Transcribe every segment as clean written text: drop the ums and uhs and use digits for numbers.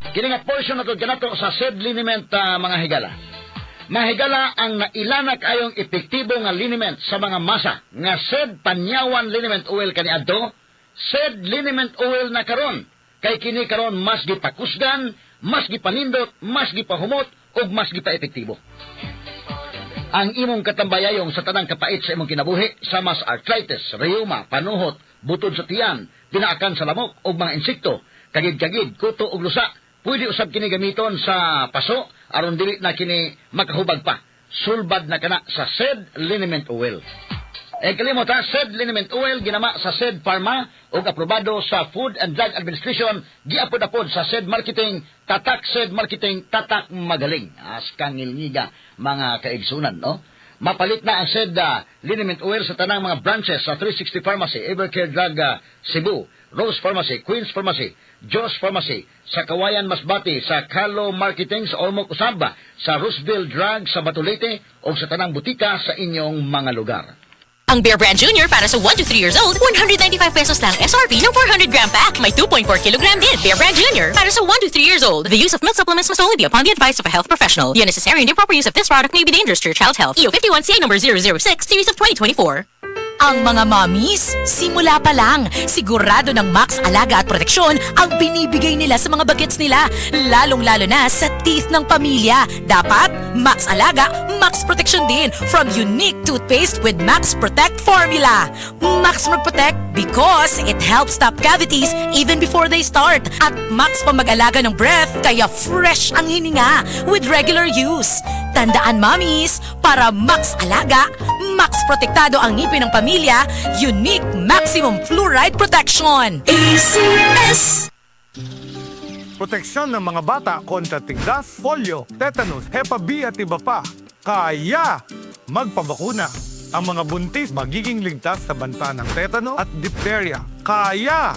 Kini nga portion nato kanato sa seed liniment mga higala. Mahigala ang nailanak ayong epektibo nga liniment sa mga masa nga seed panyawan liniment oil kaniadto, seed liniment oil na karon. Kay kini karon mas gipakusgan, mas gipanindot, mas gipahumot ug mas gipaepektibo. Ang imong katambayayong sa tanang kapait sa imong kinabuhi sa mas arthritis, rheuma, panuhot, butod sa tiyan, dinaakan sa lamok ug mga insekto, kagid-kagid, kuto ug lusa, pwede usab kini gamiton sa paso aron dili na kini makahubag pa. Sulbad na kana sa seed liniment oil. Kalimot ha, seed liniment oil ginama sa Seed Pharma ug aprobado sa Food and Drug Administration, giapod-apod sa seed marketing, tatak seed marketing, tatak magaling. Askang ngilngiga mga kaigsunan, no? Mapalit na ang seed liniment oil sa tanang mga branches sa 360 Pharmacy, Evercare Drug Cebu, Rose Pharmacy, Queen's Pharmacy, Joss Pharmacy, sa Kawayan Masbati, sa Kalo Marketing sa Ormoc Usaba, sa Roosevelt Drug sa Batulete o sa tanang butika sa inyong mga lugar. Ang Bear Brand Junior para sa 1 to 3 years old, 195 pesos lang SRP ng 400 gram pack. May 2.4 kilogram din. Bear Brand Junior para sa 1 to 3 years old. The use of milk supplements must only be upon the advice of a health professional. The unnecessary and improper use of this product may be dangerous to your child's health. EO 51 CA number 006, series of 2024. Ang mga mommies, simula pa lang, sigurado ng Max Alaga at Proteksyon ang binibigay nila sa mga bagets nila, lalong-lalo na sa teeth ng pamilya. Dapat, Max Alaga, Max Protection din from unique toothpaste with Max Protect formula. Max Protect because it helps stop cavities even before they start. At Max pa mag-alaga ng breath, kaya fresh ang hininga with regular use. Tandaan mommies, para Max Alaga, Max Protektado ang ngipin ng pamilya, unique maximum fluoride protection. ACS! Proteksyon ng mga bata kontra tigdas, polio, tetanus, Hepa B at iba pa. Kaya magpabakuna. Ang mga buntis magiging ligtas sa banta ng tetano at diphtheria. Kaya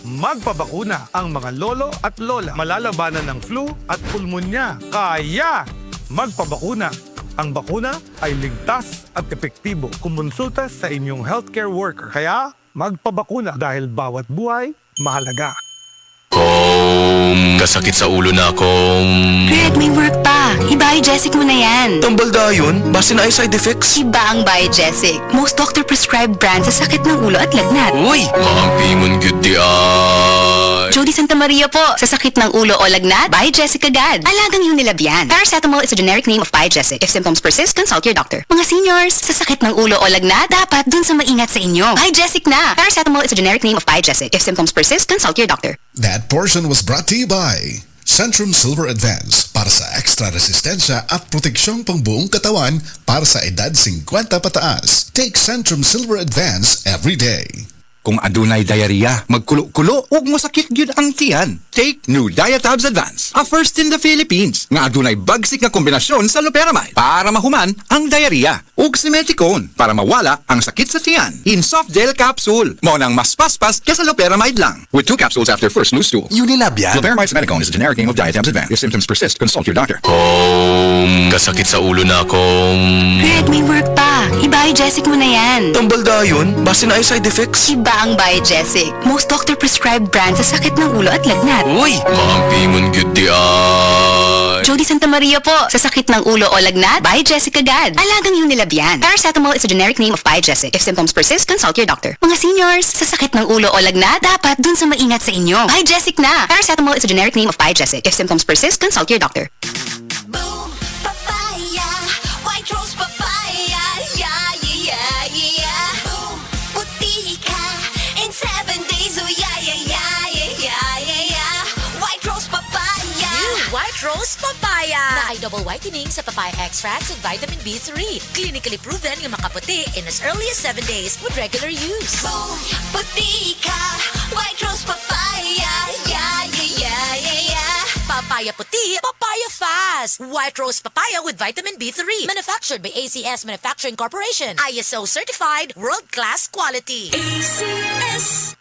magpabakuna. Ang mga lolo at lola malalabanan ng flu at pulmonya. Kaya magpabakuna. Ang bakuna ay ligtas at epektibo. Kumonsulta sa inyong healthcare worker. Kaya magpabakuna dahil bawat buhay mahalaga. Kasakit sa ulo na akong... Greg, may work pa. I-Biogesic mo na yan. Tambal dayon, base na ay side effects. Iba ang Biogesic. Most doctor-prescribed brand sa sakit ng ulo at lagnat. Uy, maampimun gyud di ay. Jody Santa Maria po. Sa sakit ng ulo o lagnat, Biogesic agad. Alagang Unilab yan. Paracetamol is a generic name of Biogesic. If symptoms persist, consult your doctor. Mga seniors, sa sakit ng ulo o lagnat, dapat dun sa maingat sa inyo. Biogesic na. Paracetamol is a generic name of Biogesic. If symptoms persist, consult your doctor. That portion was brought to you by Centrum Silver Advance para sa extra resistensya at proteksyong pangbuong katawan para sa edad 50 pataas. Take Centrum Silver Advance every day. Kung adunay diarrhea, magkulo-kulo ug mosakit gyud ang tiyan. Take New Diatabs Advance, a first in the Philippines nga adunay bagsik nga kombinasyon sa loperamide para mahuman ang diarrhea ug simeticone para mawala ang sakit sa tiyan. In soft gel capsule, mao nang mas paspas kaysa loperamide lang. With 2 capsules after first loose stool. Unilab yan. Loperamide simeticone is a generic name of Diatabs Advance. If symptoms persist, consult your doctor. Kasakit sa ulo na akong... Greg, may work pa. I-Biogesic mo na yan. Tambal dayon, base na ay side effects. Iba ang Biogesic. Most doctor-prescribed brand sa sakit ng ulo at lagnat. Uy, maampimun gyud di ay. Jody Santa Maria po. Sa sakit ng ulo o lagnat, Biogesic agad. Alagang Unilab yan. Paracetamol is a generic name of Biogesic. If symptoms persist, consult your doctor. Mga seniors, sa sakit ng ulo o lagnat, dapat dun sa maingat sa inyo. Biogesic na. Paracetamol is a generic name of Biogesic. If symptoms persist, consult your doctor. Boom, papaya, white rose papaya, yeah, yeah, yeah. Boom, puti ka in 7 days, oh yeah, yeah, yeah, yeah, yeah, yeah. White rose papaya. New White Rose Papaya na ay double whitening sa papaya extracts with vitamin B3. Clinically proven yung makaputi in as early as 7 days with regular use. Boom, puti ka, white rose papaya, yeah, yeah, yeah, yeah, yeah. Papaya puti, papaya fast. White Rose Papaya with vitamin B3. Manufactured by ACS Manufacturing Corporation. ISO certified, world-class quality. ACS.